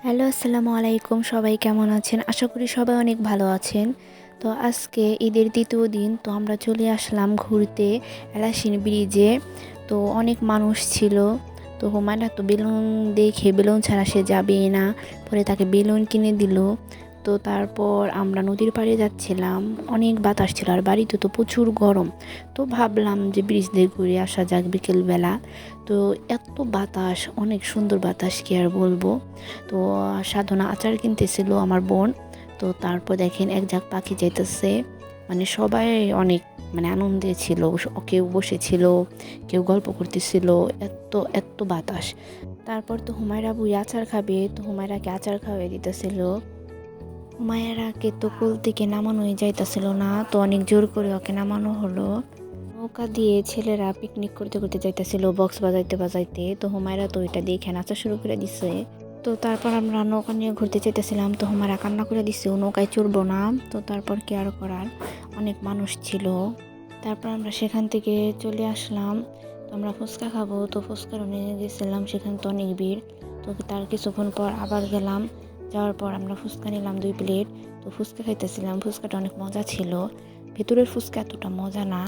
Hello, আসসালামু আলাইকুম। সবাই কেমন আছেন? আশা করি সবাই অনেক ভালো আছেন। তো আজকে ঈদের ২য় দিন। তো আমরা চলে আসলাম ঘুরতে এলাসিন ব্রিজে। তো অনেক মানুষ ছিল। তো হুমায়রা তো বেলুন দেখে বেলুন ছাড়া সে যাবেই না। পরে তাকে বেলুন কিনে দিল। তো তারপর আমরা নদীর পাড়ে যাচ্ছিলাম। অনেক বাতাস ছিল আর বাড়িতে তো প্রচুর গরম। তো ভাবলাম যে ব্রিজ দিয়ে ঘুরে আসা যাক বিকেলবেলা। তো এত বাতাস, অনেক সুন্দর বাতাস, কি আর বলবো। তো সাধনা আচার কিনতেছিল আমার বোন। তো তারপর দেখেন এক ঝাঁক পাখি যাইতেছে, মানে সবাই অনেক আনন্দে ছিল। কেউ বসেছিল, কেউ গল্প করতেছিল। এত এত বাতাস। তারপর তো হুমায়রা বুই আচার খাবে, তো হুমায়রাকে আচার খাওয়াই দিতেছিল। হুমায়রাকে তো কোল থেকে নামানোই যাইতেছিল না, তো অনেক জোর করে ওকে নামানো হলো। নৌকা দিয়ে ছেলেরা পিকনিক করতে করতে যাইতেছিল বক্স বাজাইতে বাজাইতে। তো হুমায়রা তো এটা দেখে নাচা শুরু করে দিছে। তো তারপর আমরা নৌকা নিয়ে ঘুরতে চাইতেছিলাম, তো হুমায়রা কান্না করে দিছে ও নৌকায় চড়বো না। তো তারপর কি আর করার, অনেক মানুষ ছিল। তারপর আমরা সেখান থেকে চলে আসলাম। তো আমরা ফুচকা খাবো, তো ফুচকার নিয়ে গেছিলাম, সেখানে তো অনেক ভিড়। তো তার কিছুক্ষণ পর আবার গেলাম। যাওয়ার পর আমরা ফুচকা নিলাম 2 প্লেট। তো ফুচকা খাইতেছিলাম, ফুচকাটা অনেক মজা ছিল। ভেতরের ফুচকা এতটা মজা না,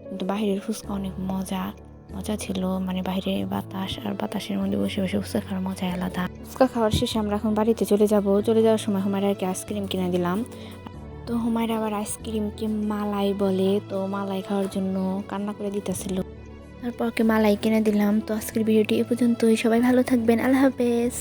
কিন্তু বাইরের ফুচকা অনেক মজা মজা ছিল। বাইরে বাতাস, আর বাতাসের মধ্যে বসে বসে ফুচকা খাওয়ার মজাই আলাদা। ফুচকা খাওয়ার শেষে আমরা এখন বাড়িতে চলে যাব। চলে যাওয়ার সময় হুমায়রাকে আইসক্রিম কিনে দিলাম। তো হুমায়রা আবার আইসক্রিমকে মালাই বলে, তো মালাই খাওয়ার জন্য কান্না করে দিতেছিল। তারপর ওকে মালাই কিনে দিলাম। তো আজকের ভিডিওটি এ পর্যন্তই। সবাই ভালো থাকবেন। আল্লাহ হাফেজ।